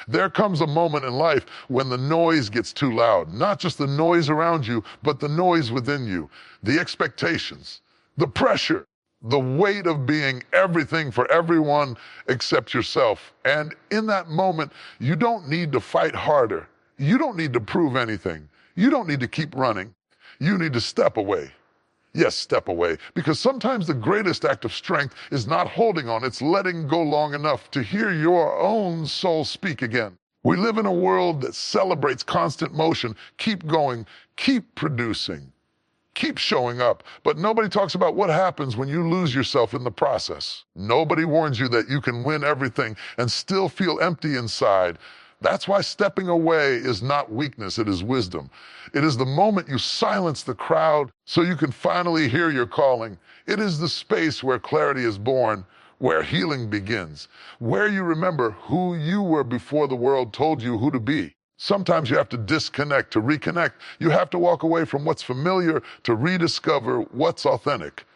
There comes a moment in life when the noise gets too loud. Not just the noise around you, but the noise within you. The expectations, the pressure, the weight of being everything for everyone except yourself. And in that moment, you don't need to fight harder. You don't need to prove anything. You don't need to keep running. You need to step away. Yes, step away. Because sometimes the greatest act of strength is not holding on, it's letting go long enough to hear your own soul speak again. We live in a world that celebrates constant motion. Keep going, keep producing, keep showing up. But nobody talks about what happens when you lose yourself in the process. Nobody warns you that you can win everything and still feel empty inside. That's why stepping away is not weakness, it is wisdom. It is the moment you silence the crowd so you can finally hear your calling. It is the space where clarity is born, where healing begins, where you remember who you were before the world told you who to be. Sometimes you have to disconnect to reconnect. You have to walk away from what's familiar to rediscover what's authentic.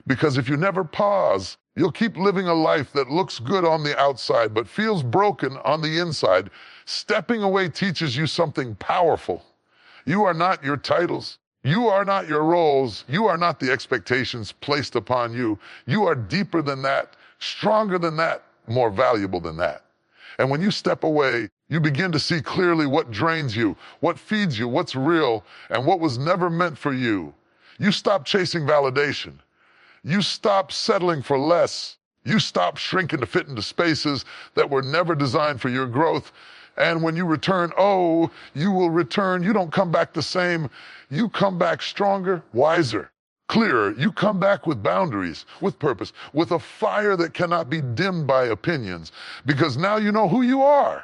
Because if you never pause, you'll keep living a life that looks good on the outside but feels broken on the inside. Stepping away teaches you something powerful. You are not your titles. You are not your roles. You are not the expectations placed upon you. You are deeper than that, stronger than that, more valuable than that. And when you step away, you begin to see clearly what drains you, what feeds you, what's real, and what was never meant for you. You stop chasing validation. You stop settling for less. You stop shrinking to fit into spaces that were never designed for your growth. And when you return, oh, you will return. You don't come back the same. You come back stronger, wiser, clearer. You come back with boundaries, with purpose, with a fire that cannot be dimmed by opinions, because now you know who you are.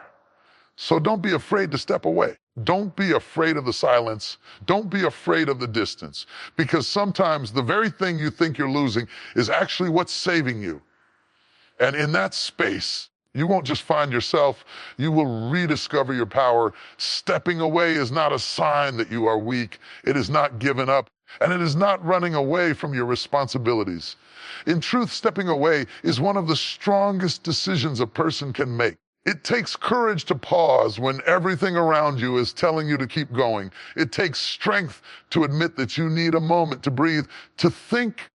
So don't be afraid to step away. Don't be afraid of the silence. Don't be afraid of the distance, because sometimes the very thing you think you're losing is actually what's saving you. And in that space, you won't just find yourself, you will rediscover your power. Stepping away is not a sign that you are weak. It is not giving up, and it is not running away from your responsibilities. In truth, stepping away is one of the strongest decisions a person can make. It takes courage to pause when everything around you is telling you to keep going. It takes strength to admit that you need a moment to breathe, to think,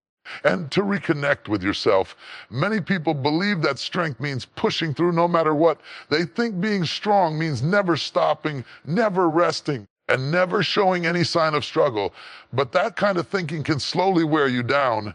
and to reconnect with yourself. Many people believe that strength means pushing through no matter what. They think being strong means never stopping, never resting, and never showing any sign of struggle. But that kind of thinking can slowly wear you down.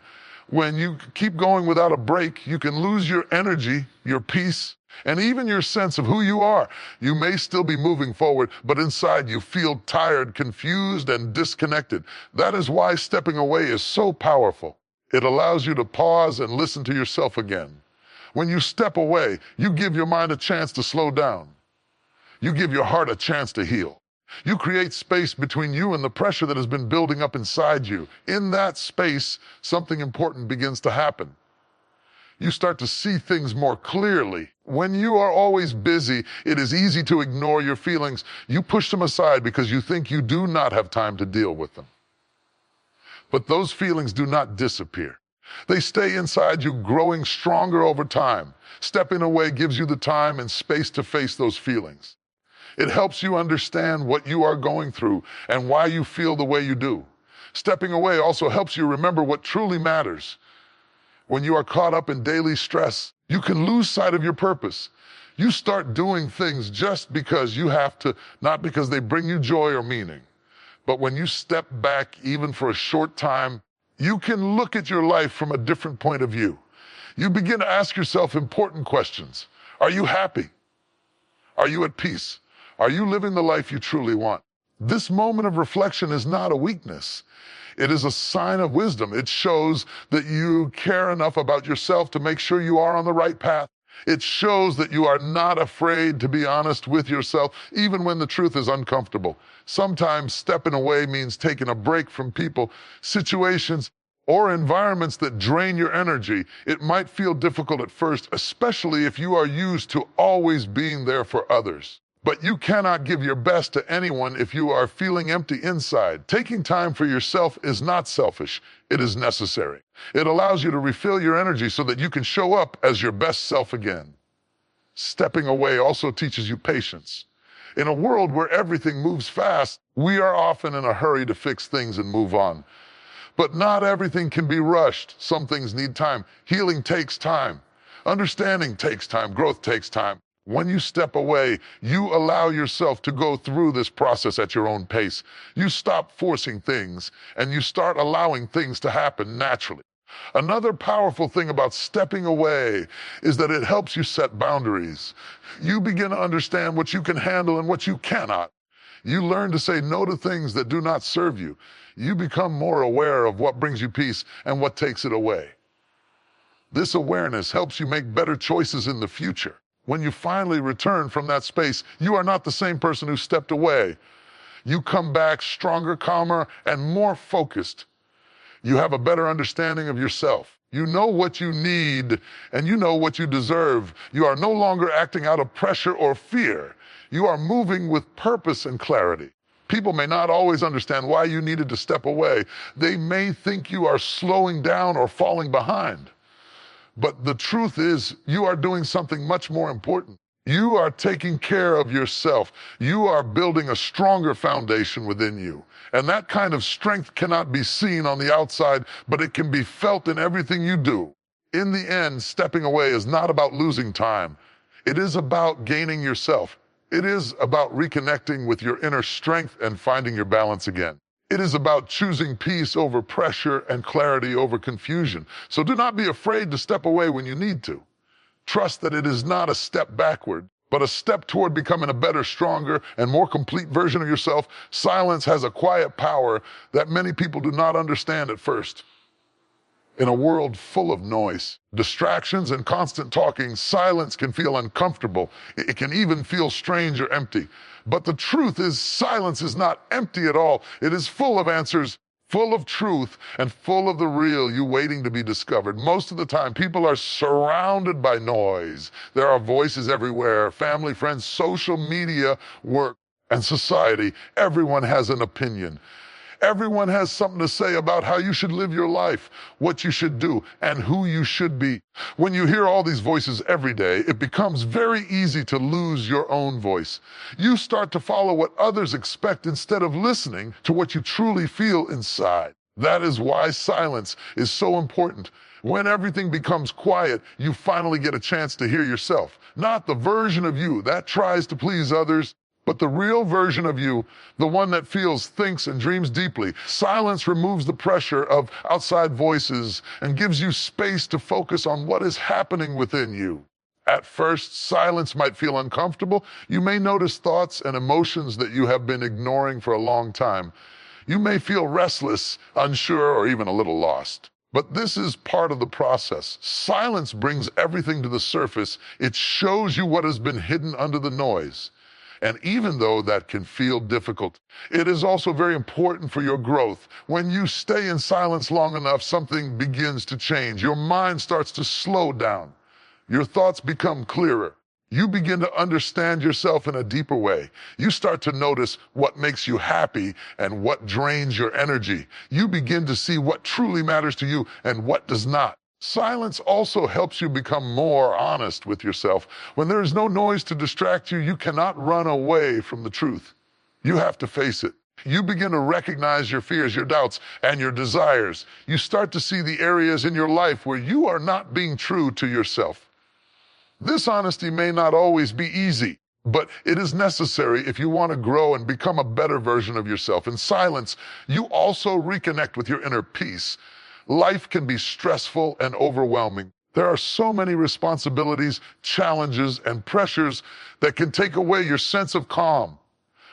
When you keep going without a break, you can lose your energy, your peace, and even your sense of who you are. You may still be moving forward, but inside you feel tired, confused, and disconnected. That is why stepping away is so powerful. It allows you to pause and listen to yourself again. When you step away, you give your mind a chance to slow down. You give your heart a chance to heal. You create space between you and the pressure that has been building up inside you. In that space, something important begins to happen. You start to see things more clearly. When you are always busy, it is easy to ignore your feelings. You push them aside because you think you do not have time to deal with them. But those feelings do not disappear. They stay inside you, growing stronger over time. Stepping away gives you the time and space to face those feelings. It helps you understand what you are going through and why you feel the way you do. Stepping away also helps you remember what truly matters. When you are caught up in daily stress, you can lose sight of your purpose. You start doing things just because you have to, not because they bring you joy or meaning. But when you step back, even for a short time, you can look at your life from a different point of view. You begin to ask yourself important questions. Are you happy? Are you at peace? Are you living the life you truly want? This moment of reflection is not a weakness. It is a sign of wisdom. It shows that you care enough about yourself to make sure you are on the right path. It shows that you are not afraid to be honest with yourself, even when the truth is uncomfortable. Sometimes stepping away means taking a break from people, situations, or environments that drain your energy. It might feel difficult at first, especially if you are used to always being there for others. But you cannot give your best to anyone if you are feeling empty inside. Taking time for yourself is not selfish. It is necessary. It allows you to refill your energy so that you can show up as your best self again. Stepping away also teaches you patience. In a world where everything moves fast, we are often in a hurry to fix things and move on. But not everything can be rushed. Some things need time. Healing takes time. Understanding takes time. Growth takes time. When you step away, you allow yourself to go through this process at your own pace. You stop forcing things, and you start allowing things to happen naturally. Another powerful thing about stepping away is that it helps you set boundaries. You begin to understand what you can handle and what you cannot. You learn to say no to things that do not serve you. You become more aware of what brings you peace and what takes it away. This awareness helps you make better choices in the future. When you finally return from that space, you are not the same person who stepped away. You come back stronger, calmer, and more focused. You have a better understanding of yourself. You know what you need, and you know what you deserve. You are no longer acting out of pressure or fear. You are moving with purpose and clarity. People may not always understand why you needed to step away. They may think you are slowing down or falling behind. But the truth is, you are doing something much more important. You are taking care of yourself. You are building a stronger foundation within you. And that kind of strength cannot be seen on the outside, but it can be felt in everything you do. In the end, stepping away is not about losing time. It is about gaining yourself. It is about reconnecting with your inner strength and finding your balance again. It is about choosing peace over pressure and clarity over confusion. So do not be afraid to step away when you need to. Trust that it is not a step backward, but a step toward becoming a better, stronger, and more complete version of yourself. Silence has a quiet power that many people do not understand at first. In a world full of noise, distractions, and constant talking, silence can feel uncomfortable. It can even feel strange or empty. But the truth is, silence is not empty at all. It is full of answers, full of truth, and full of the real you waiting to be discovered. Most of the time, people are surrounded by noise. There are voices everywhere, family, friends, social media, work, and society. Everyone has an opinion. Everyone has something to say about how you should live your life, what you should do, and who you should be. When you hear all these voices every day, it becomes very easy to lose your own voice. You start to follow what others expect instead of listening to what you truly feel inside. That is why silence is so important. When everything becomes quiet, you finally get a chance to hear yourself. Not the version of you that tries to please others, but the real version of you, the one that feels, thinks, and dreams deeply. Silence removes the pressure of outside voices and gives you space to focus on what is happening within you. At first, silence might feel uncomfortable. You may notice thoughts and emotions that you have been ignoring for a long time. You may feel restless, unsure, or even a little lost. But this is part of the process. Silence brings everything to the surface. It shows you what has been hidden under the noise. And even though that can feel difficult, it is also very important for your growth. When you stay in silence long enough, something begins to change. Your mind starts to slow down. Your thoughts become clearer. You begin to understand yourself in a deeper way. You start to notice what makes you happy and what drains your energy. You begin to see what truly matters to you and what does not. Silence also helps you become more honest with yourself. When there is no noise to distract you, you cannot run away from the truth. You have to face it. You begin to recognize your fears, your doubts, and your desires. You start to see the areas in your life where you are not being true to yourself. This honesty may not always be easy, but it is necessary if you want to grow and become a better version of yourself. In silence, you also reconnect with your inner peace. Life can be stressful and overwhelming. There are so many responsibilities, challenges, and pressures that can take away your sense of calm.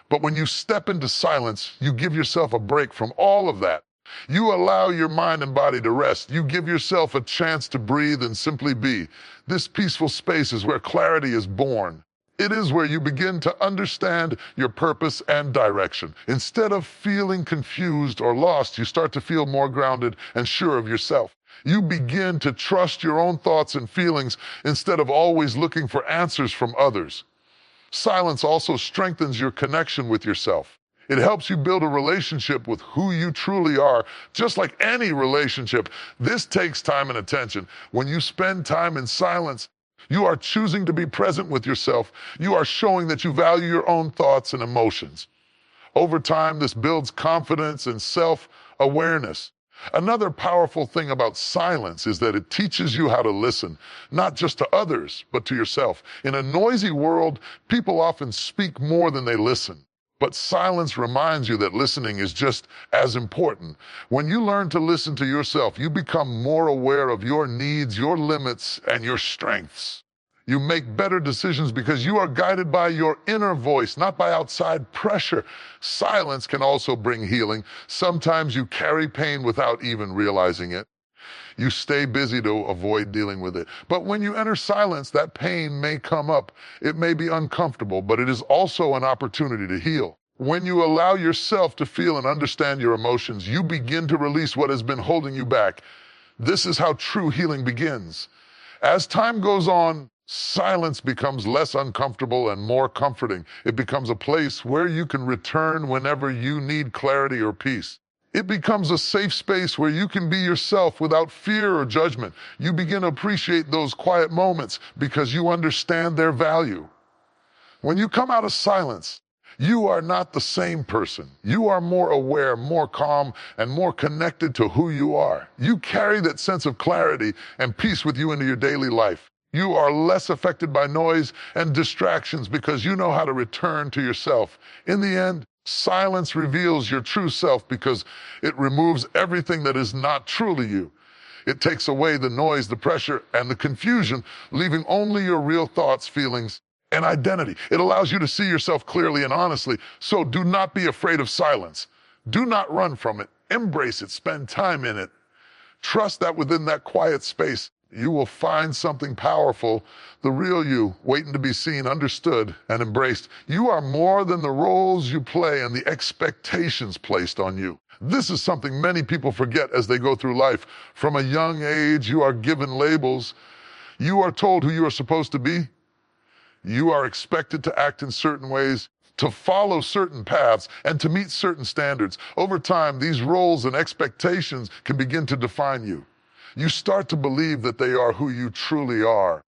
But when you step into silence, you give yourself a break from all of that. You allow your mind and body to rest. You give yourself a chance to breathe and simply be. This peaceful space is where clarity is born. It is where you begin to understand your purpose and direction. Instead of feeling confused or lost, you start to feel more grounded and sure of yourself. You begin to trust your own thoughts and feelings instead of always looking for answers from others. Silence also strengthens your connection with yourself. It helps you build a relationship with who you truly are. Just like any relationship, this takes time and attention. When you spend time in silence, You are choosing to be present with yourself. You are showing that you value your own thoughts and emotions. Over time, this builds confidence and self-awareness. Another powerful thing about silence is that it teaches you how to listen, not just to others, but to yourself. In a noisy world, people often speak more than they listen. But silence reminds you that listening is just as important. When you learn to listen to yourself, you become more aware of your needs, your limits, and your strengths. You make better decisions because you are guided by your inner voice, not by outside pressure. Silence can also bring healing. Sometimes you carry pain without even realizing it. You stay busy to avoid dealing with it. But when you enter silence, that pain may come up. It may be uncomfortable, but it is also an opportunity to heal. When you allow yourself to feel and understand your emotions, you begin to release what has been holding you back. This is how true healing begins. As time goes on, silence becomes less uncomfortable and more comforting. It becomes a place where you can return whenever you need clarity or peace. It becomes a safe space where you can be yourself without fear or judgment. You begin to appreciate those quiet moments because you understand their value. When you come out of silence, you are not the same person. You are more aware, more calm, and more connected to who you are. You carry that sense of clarity and peace with you into your daily life. You are less affected by noise and distractions because you know how to return to yourself. In the end, silence reveals your true self because it removes everything that is not truly you. It takes away the noise, the pressure, and the confusion, leaving only your real thoughts, feelings, and identity. It allows you to see yourself clearly and honestly. So do not be afraid of silence. Do not run from it. Embrace it. Spend time in it. Trust that within that quiet space, you will find something powerful, the real you, waiting to be seen, understood, and embraced. You are more than the roles you play and the expectations placed on you. This is something many people forget as they go through life. From a young age, you are given labels. You are told who you are supposed to be. You are expected to act in certain ways, to follow certain paths, and to meet certain standards. Over time, these roles and expectations can begin to define you. You start to believe that they are who you truly are.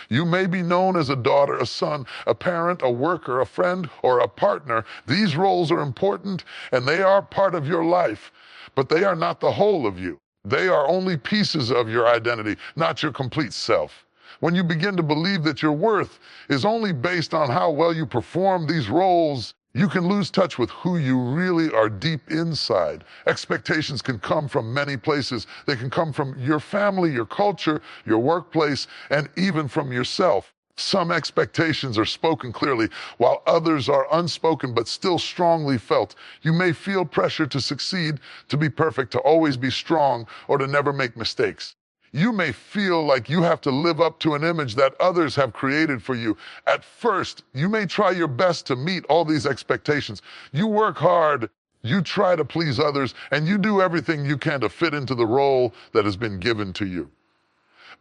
You may be known as a daughter, a son, a parent, a worker, a friend, or a partner. These roles are important and they are part of your life, but they are not the whole of you. They are only pieces of your identity, not your complete self. When you begin to believe that your worth is only based on how well you perform these roles, you can lose touch with who you really are deep inside. Expectations can come from many places. They can come from your family, your culture, your workplace, and even from yourself. Some expectations are spoken clearly, while others are unspoken but still strongly felt. You may feel pressure to succeed, to be perfect, to always be strong, or to never make mistakes. You may feel like you have to live up to an image that others have created for you. At first, you may try your best to meet all these expectations. You work hard, you try to please others, and you do everything you can to fit into the role that has been given to you.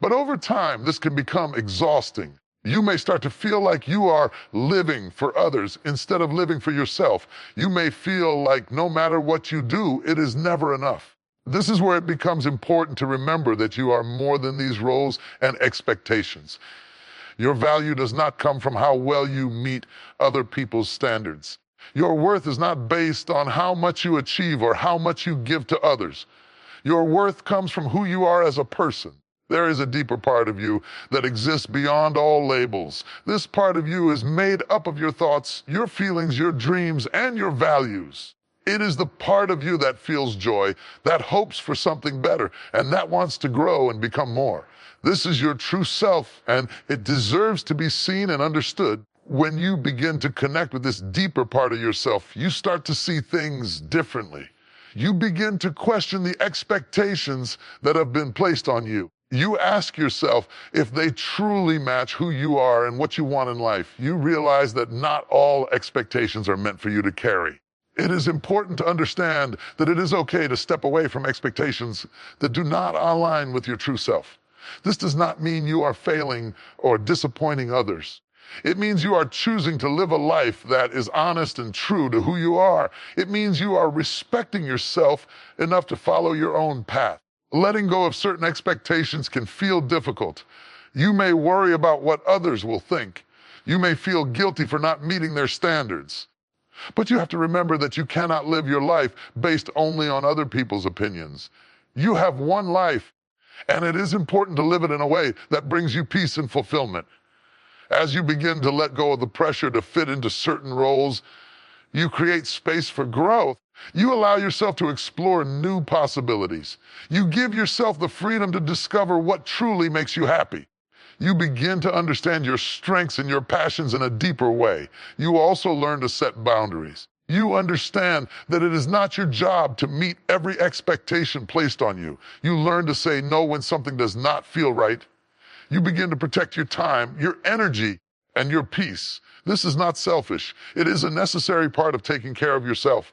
But over time, this can become exhausting. You may start to feel like you are living for others instead of living for yourself. You may feel like no matter what you do, it is never enough. This is where it becomes important to remember that you are more than these roles and expectations. Your value does not come from how well you meet other people's standards. Your worth is not based on how much you achieve or how much you give to others. Your worth comes from who you are as a person. There is a deeper part of you that exists beyond all labels. This part of you is made up of your thoughts, your feelings, your dreams, and your values. It is the part of you that feels joy, that hopes for something better, and that wants to grow and become more. This is your true self, and it deserves to be seen and understood. When you begin to connect with this deeper part of yourself, you start to see things differently. You begin to question the expectations that have been placed on you. You ask yourself if they truly match who you are and what you want in life. You realize that not all expectations are meant for you to carry. It is important to understand that it is okay to step away from expectations that do not align with your true self. This does not mean you are failing or disappointing others. It means you are choosing to live a life that is honest and true to who you are. It means you are respecting yourself enough to follow your own path. Letting go of certain expectations can feel difficult. You may worry about what others will think. You may feel guilty for not meeting their standards. But you have to remember that you cannot live your life based only on other people's opinions. You have one life, and it is important to live it in a way that brings you peace and fulfillment. As you begin to let go of the pressure to fit into certain roles, you create space for growth. You allow yourself to explore new possibilities. You give yourself the freedom to discover what truly makes you happy. You begin to understand your strengths and your passions in a deeper way. You also learn to set boundaries. You understand that it is not your job to meet every expectation placed on you. You learn to say no when something does not feel right. You begin to protect your time, your energy, and your peace. This is not selfish. It is a necessary part of taking care of yourself.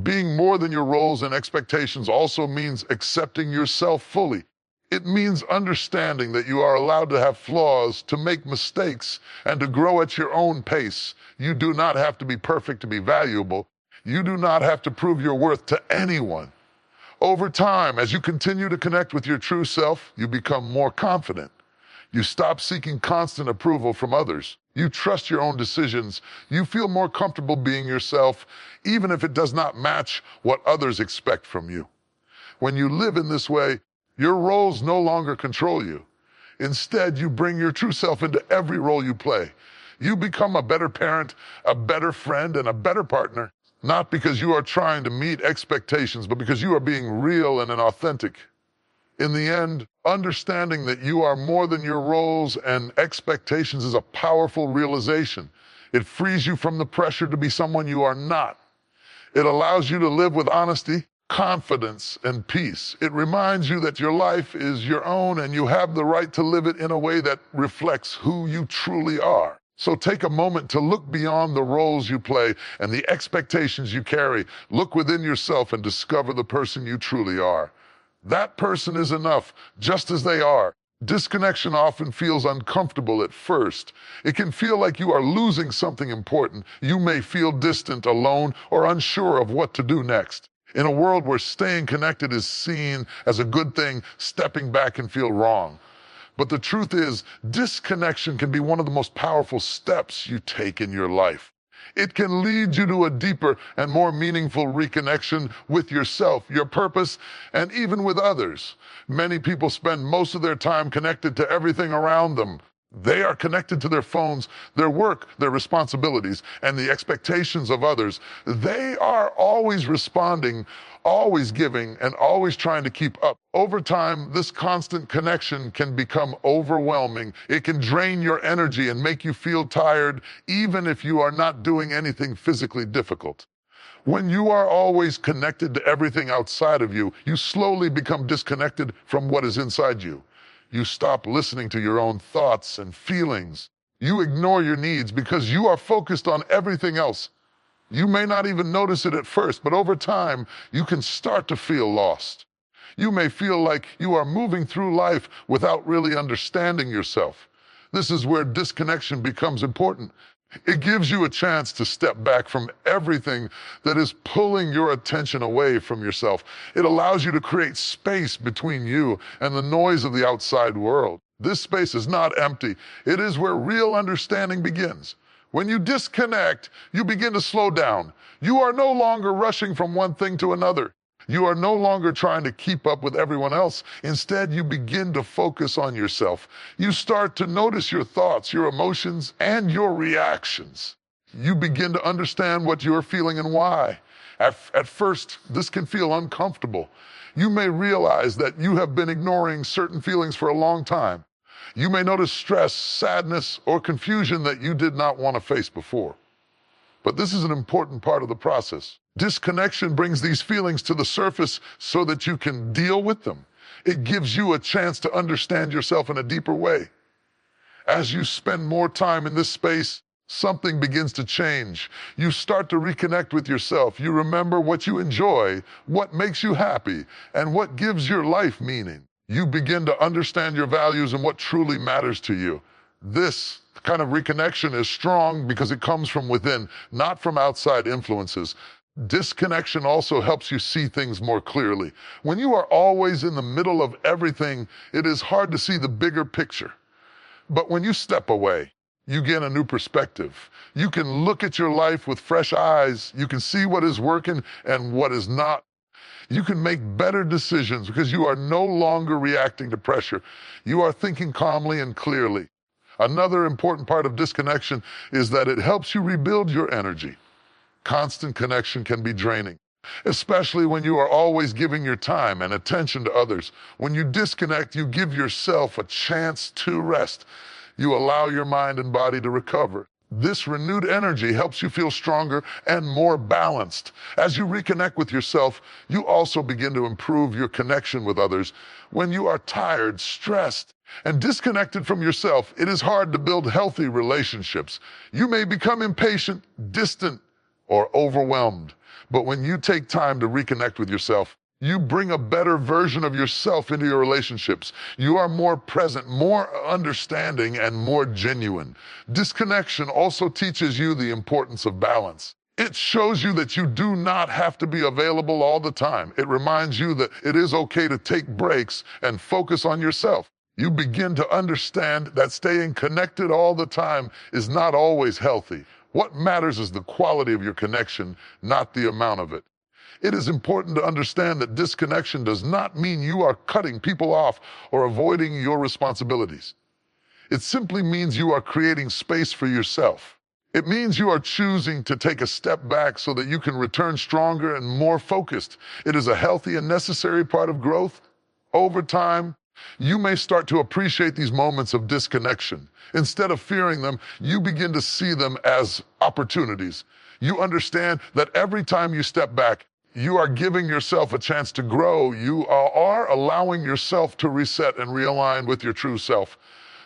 Being more than your roles and expectations also means accepting yourself fully. It means understanding that you are allowed to have flaws, to make mistakes, and to grow at your own pace. You do not have to be perfect to be valuable. You do not have to prove your worth to anyone. Over time, as you continue to connect with your true self, you become more confident. You stop seeking constant approval from others. You trust your own decisions. You feel more comfortable being yourself, even if it does not match what others expect from you. When you live in this way, your roles no longer control you. Instead, you bring your true self into every role you play. You become a better parent, a better friend, and a better partner, not because you are trying to meet expectations, but because you are being real and authentic. In the end, understanding that you are more than your roles and expectations is a powerful realization. It frees you from the pressure to be someone you are not. It allows you to live with honesty, confidence, and peace. It reminds you that your life is your own and you have the right to live it in a way that reflects who you truly are. So take a moment to look beyond the roles you play and the expectations you carry. Look within yourself and discover the person you truly are. That person is enough, just as they are. Disconnection often feels uncomfortable at first. It can feel like you are losing something important. You may feel distant, alone, or unsure of what to do next. In a world where staying connected is seen as a good thing, stepping back can feel wrong. But the truth is, disconnection can be one of the most powerful steps you take in your life. It can lead you to a deeper and more meaningful reconnection with yourself, your purpose, and even with others. Many people spend most of their time connected to everything around them. They are connected to their phones, their work, their responsibilities, and the expectations of others. They are always responding, always giving, and always trying to keep up. Over time, this constant connection can become overwhelming. It can drain your energy and make you feel tired, even if you are not doing anything physically difficult. When you are always connected to everything outside of you, you slowly become disconnected from what is inside you. You stop listening to your own thoughts and feelings. You ignore your needs because you are focused on everything else. You may not even notice it at first, but over time, you can start to feel lost. You may feel like you are moving through life without really understanding yourself. This is where disconnection becomes important. It gives you a chance to step back from everything that is pulling your attention away from yourself. It allows you to create space between you and the noise of the outside world. This space is not empty. It is where real understanding begins. When you disconnect, you begin to slow down. You are no longer rushing from one thing to another. You are no longer trying to keep up with everyone else. Instead, you begin to focus on yourself. You start to notice your thoughts, your emotions, and your reactions. You begin to understand what you're feeling and why. At first, this can feel uncomfortable. You may realize that you have been ignoring certain feelings for a long time. You may notice stress, sadness, or confusion that you did not want to face before. But this is an important part of the process. Disconnection brings these feelings to the surface so that you can deal with them. It gives you a chance to understand yourself in a deeper way. As you spend more time in this space, something begins to change. You start to reconnect with yourself. You remember what you enjoy, what makes you happy, and what gives your life meaning. You begin to understand your values and what truly matters to you. This kind of reconnection is strong because it comes from within, not from outside influences. Disconnection also helps you see things more clearly. When you are always in the middle of everything, it is hard to see the bigger picture. But when you step away, you gain a new perspective. You can look at your life with fresh eyes. You can see what is working and what is not. You can make better decisions because you are no longer reacting to pressure. You are thinking calmly and clearly. Another important part of disconnection is that it helps you rebuild your energy. Constant connection can be draining, especially when you are always giving your time and attention to others. When you disconnect, you give yourself a chance to rest. You allow your mind and body to recover. This renewed energy helps you feel stronger and more balanced. As you reconnect with yourself, you also begin to improve your connection with others. When you are tired, stressed, and disconnected from yourself, it is hard to build healthy relationships. You may become impatient, distant, or overwhelmed. But when you take time to reconnect with yourself, you bring a better version of yourself into your relationships. You are more present, more understanding, and more genuine. Disconnection also teaches you the importance of balance. It shows you that you do not have to be available all the time. It reminds you that it is okay to take breaks and focus on yourself. You begin to understand that staying connected all the time is not always healthy. What matters is the quality of your connection, not the amount of it. It is important to understand that disconnection does not mean you are cutting people off or avoiding your responsibilities. It simply means you are creating space for yourself. It means you are choosing to take a step back so that you can return stronger and more focused. It is a healthy and necessary part of growth. Over time, you may start to appreciate these moments of disconnection. Instead of fearing them, you begin to see them as opportunities. You understand that every time you step back, you are giving yourself a chance to grow. You are allowing yourself to reset and realign with your true self.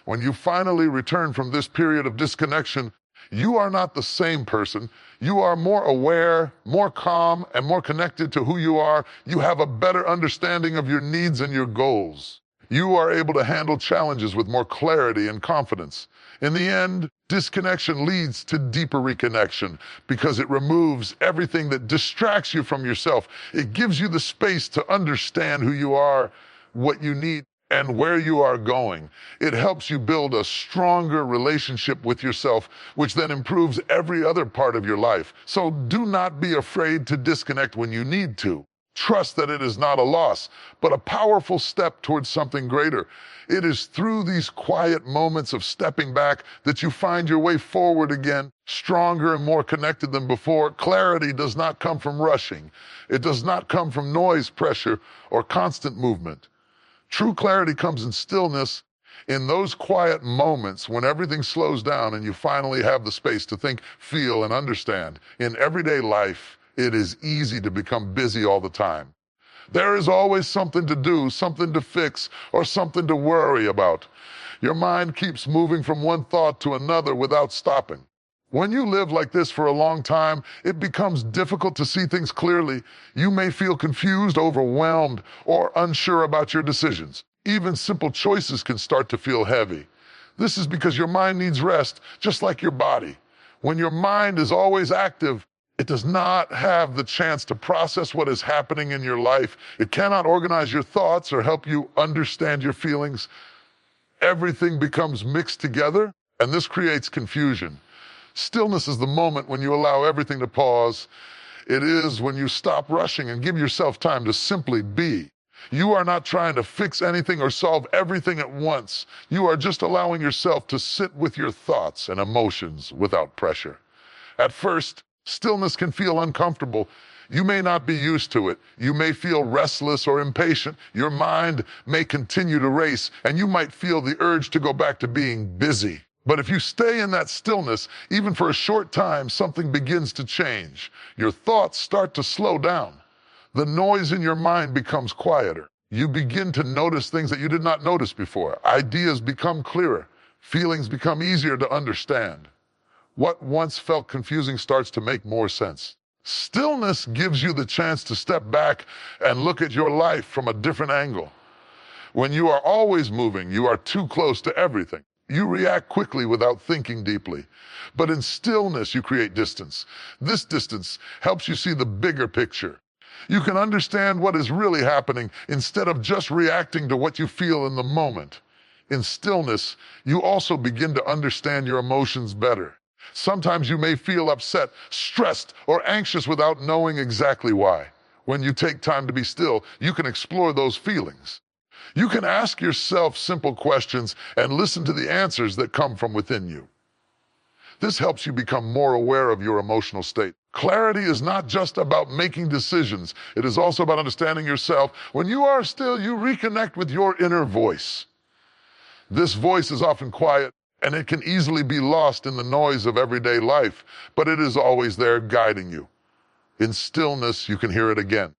When you finally return from this period of disconnection, you are not the same person. You are more aware, more calm, and more connected to who you are. You have a better understanding of your needs and your goals. You are able to handle challenges with more clarity and confidence. In the end, disconnection leads to deeper reconnection because it removes everything that distracts you from yourself. It gives you the space to understand who you are, what you need, and where you are going. It helps you build a stronger relationship with yourself, which then improves every other part of your life. So do not be afraid to disconnect when you need to. Trust that it is not a loss, but a powerful step towards something greater. It is through these quiet moments of stepping back that you find your way forward again, stronger and more connected than before. Clarity does not come from rushing. It does not come from noise, pressure, or constant movement. True clarity comes in stillness, in those quiet moments when everything slows down and you finally have the space to think, feel, and understand. In everyday life, it is easy to become busy all the time. There is always something to do, something to fix, or something to worry about. Your mind keeps moving from one thought to another without stopping. When you live like this for a long time, it becomes difficult to see things clearly. You may feel confused, overwhelmed, or unsure about your decisions. Even simple choices can start to feel heavy. This is because your mind needs rest, just like your body. When your mind is always active, it does not have the chance to process what is happening in your life. It cannot organize your thoughts or help you understand your feelings. Everything becomes mixed together, and this creates confusion. Stillness is the moment when you allow everything to pause. It is when you stop rushing and give yourself time to simply be. You are not trying to fix anything or solve everything at once. You are just allowing yourself to sit with your thoughts and emotions without pressure. At first, stillness can feel uncomfortable. You may not be used to it. You may feel restless or impatient. Your mind may continue to race, and you might feel the urge to go back to being busy. But if you stay in that stillness, even for a short time, something begins to change. Your thoughts start to slow down. The noise in your mind becomes quieter. You begin to notice things that you did not notice before. Ideas become clearer. Feelings become easier to understand. What once felt confusing starts to make more sense. Stillness gives you the chance to step back and look at your life from a different angle. When you are always moving, you are too close to everything. You react quickly without thinking deeply. But in stillness, you create distance. This distance helps you see the bigger picture. You can understand what is really happening instead of just reacting to what you feel in the moment. In stillness, you also begin to understand your emotions better. Sometimes you may feel upset, stressed, or anxious without knowing exactly why. When you take time to be still, you can explore those feelings. You can ask yourself simple questions and listen to the answers that come from within you. This helps you become more aware of your emotional state. Clarity is not just about making decisions. It is also about understanding yourself. When you are still, you reconnect with your inner voice. This voice is often quiet, and it can easily be lost in the noise of everyday life, but it is always there guiding you. In stillness, you can hear it again.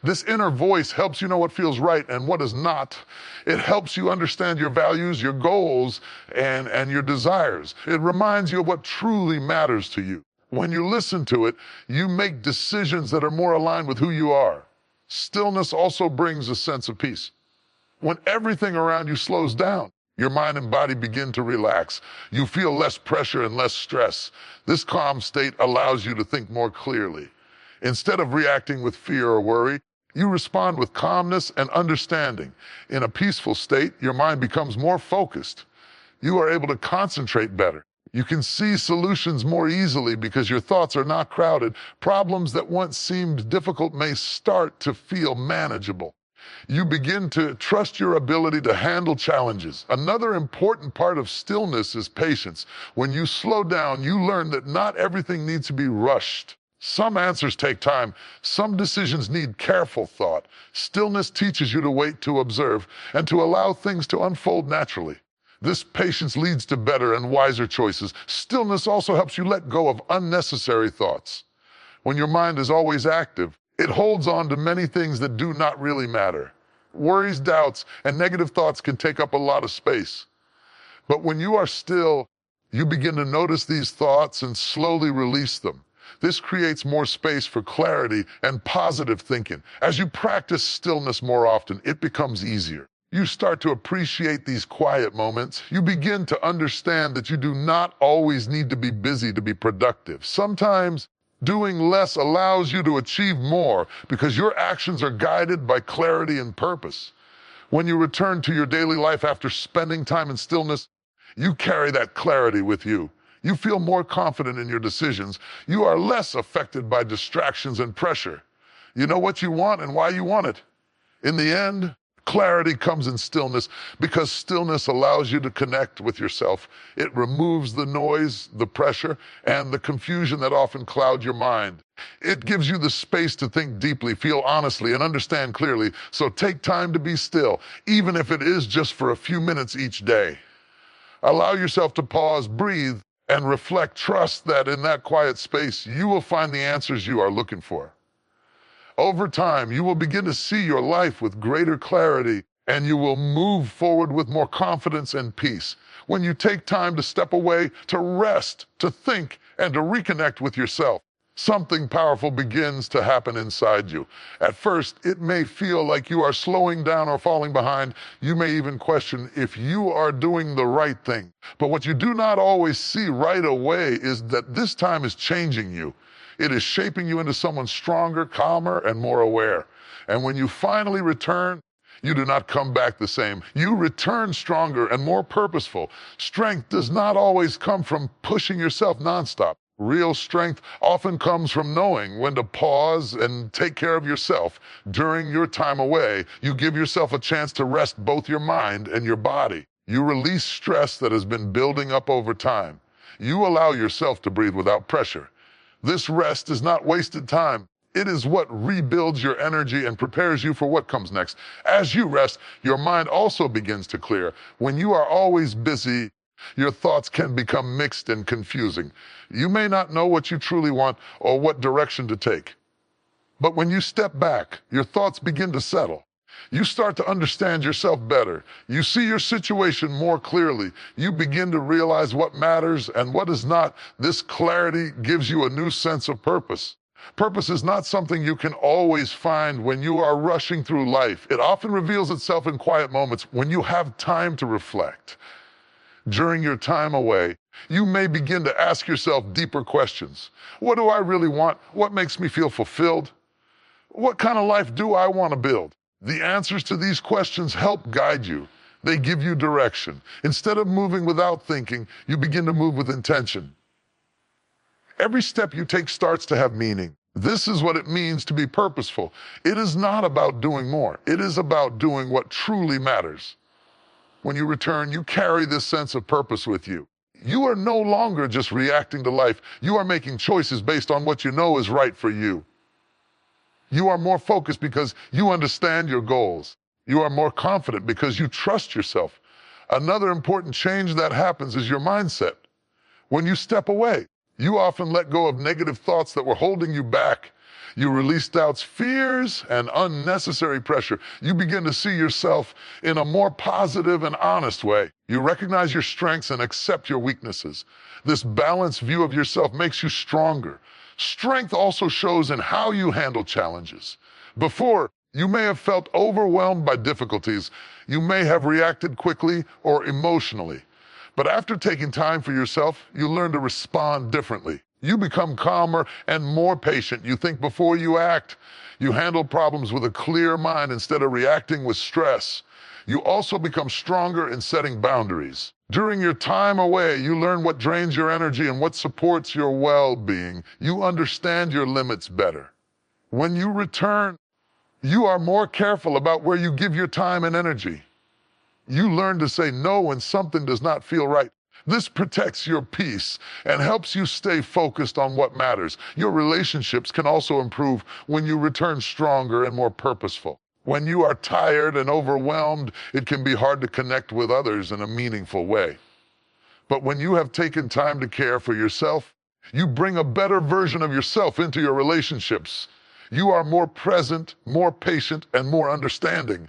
This inner voice helps you know what feels right and what is not. It helps you understand your values, your goals, and your desires. It reminds you of what truly matters to you. When you listen to it, you make decisions that are more aligned with who you are. Stillness also brings a sense of peace. When everything around you slows down, your mind and body begin to relax. You feel less pressure and less stress. This calm state allows you to think more clearly. Instead of reacting with fear or worry, you respond with calmness and understanding. In a peaceful state, your mind becomes more focused. You are able to concentrate better. You can see solutions more easily because your thoughts are not crowded. Problems that once seemed difficult may start to feel manageable. You begin to trust your ability to handle challenges. Another important part of stillness is patience. When you slow down, you learn that not everything needs to be rushed. Some answers take time. Some decisions need careful thought. Stillness teaches you to wait, to observe, and to allow things to unfold naturally. This patience leads to better and wiser choices. Stillness also helps you let go of unnecessary thoughts. When your mind is always active, it holds on to many things that do not really matter. Worries, doubts, and negative thoughts can take up a lot of space. But when you are still, you begin to notice these thoughts and slowly release them. This creates more space for clarity and positive thinking. As you practice stillness more often, it becomes easier. You start to appreciate these quiet moments. You begin to understand that you do not always need to be busy to be productive. Sometimes doing less allows you to achieve more because your actions are guided by clarity and purpose. When you return to your daily life after spending time in stillness, you carry that clarity with you. You feel more confident in your decisions. You are less affected by distractions and pressure. You know what you want and why you want it. In the end, clarity comes in stillness because stillness allows you to connect with yourself. It removes the noise, the pressure, and the confusion that often cloud your mind. It gives you the space to think deeply, feel honestly, and understand clearly. So take time to be still, even if it is just for a few minutes each day. Allow yourself to pause, breathe, and reflect. Trust that in that quiet space, you will find the answers you are looking for. Over time, you will begin to see your life with greater clarity, and you will move forward with more confidence and peace. When you take time to step away, to rest, to think, and to reconnect with yourself, something powerful begins to happen inside you. At first, it may feel like you are slowing down or falling behind. You may even question if you are doing the right thing. But what you do not always see right away is that this time is changing you. It is shaping you into someone stronger, calmer, and more aware. And when you finally return, you do not come back the same. You return stronger and more purposeful. Strength does not always come from pushing yourself nonstop. Real strength often comes from knowing when to pause and take care of yourself. During your time away, you give yourself a chance to rest both your mind and your body. You release stress that has been building up over time. You allow yourself to breathe without pressure. This rest is not wasted time. It is what rebuilds your energy and prepares you for what comes next. As you rest, your mind also begins to clear. When you are always busy, your thoughts can become mixed and confusing. You may not know what you truly want or what direction to take. But when you step back, your thoughts begin to settle. You start to understand yourself better. You see your situation more clearly. You begin to realize what matters and what is not. This clarity gives you a new sense of purpose. Purpose is not something you can always find when you are rushing through life. It often reveals itself in quiet moments when you have time to reflect. During your time away, you may begin to ask yourself deeper questions. What do I really want? What makes me feel fulfilled? What kind of life do I want to build? The answers to these questions help guide you. They give you direction. Instead of moving without thinking, you begin to move with intention. Every step you take starts to have meaning. This is what it means to be purposeful. It is not about doing more. It is about doing what truly matters. When you return, you carry this sense of purpose with you. You are no longer just reacting to life. You are making choices based on what you know is right for you. You are more focused because you understand your goals. You are more confident because you trust yourself. Another important change that happens is your mindset. When you step away, you often let go of negative thoughts that were holding you back. You release doubts, fears, and unnecessary pressure. You begin to see yourself in a more positive and honest way. You recognize your strengths and accept your weaknesses. This balanced view of yourself makes you stronger. Strength also shows in how you handle challenges. Before, you may have felt overwhelmed by difficulties. You may have reacted quickly or emotionally. But after taking time for yourself, you learn to respond differently. You become calmer and more patient. You think before you act. You handle problems with a clear mind instead of reacting with stress. You also become stronger in setting boundaries. During your time away, you learn what drains your energy and what supports your well-being. You understand your limits better. When you return, you are more careful about where you give your time and energy. You learn to say no when something does not feel right. This protects your peace and helps you stay focused on what matters. Your relationships can also improve when you return stronger and more purposeful. When you are tired and overwhelmed, it can be hard to connect with others in a meaningful way. But when you have taken time to care for yourself, you bring a better version of yourself into your relationships. You are more present, more patient, and more understanding.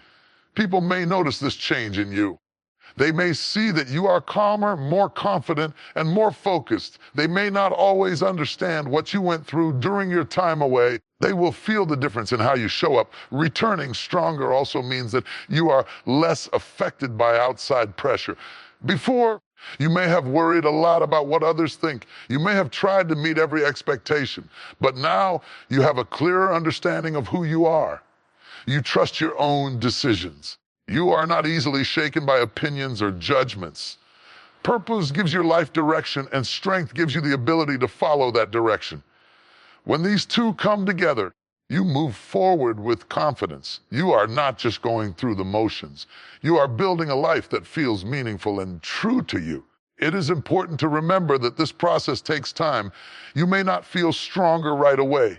People may notice this change in you. They may see that you are calmer, more confident, and more focused. They may not always understand what you went through during your time away. They will feel the difference in how you show up. Returning stronger also means that you are less affected by outside pressure. Before, you may have worried a lot about what others think. You may have tried to meet every expectation. But now you have a clearer understanding of who you are. You trust your own decisions. You are not easily shaken by opinions or judgments. Purpose gives your life direction, and strength gives you the ability to follow that direction. When these two come together, you move forward with confidence. You are not just going through the motions. You are building a life that feels meaningful and true to you. It is important to remember that this process takes time. You may not feel stronger right away.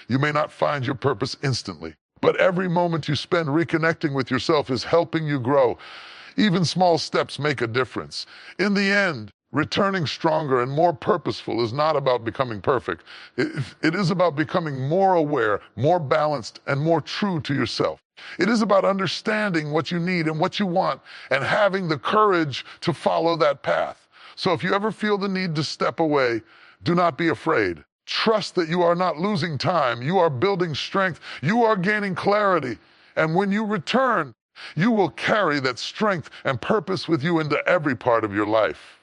You may not find your purpose instantly. But every moment you spend reconnecting with yourself is helping you grow. Even small steps make a difference. In the end, returning stronger and more purposeful is not about becoming perfect. It is about becoming more aware, more balanced, and more true to yourself. It is about understanding what you need and what you want and having the courage to follow that path. So if you ever feel the need to step away, do not be afraid. Trust that you are not losing time. You are building strength. You are gaining clarity. And when you return, you will carry that strength and purpose with you into every part of your life.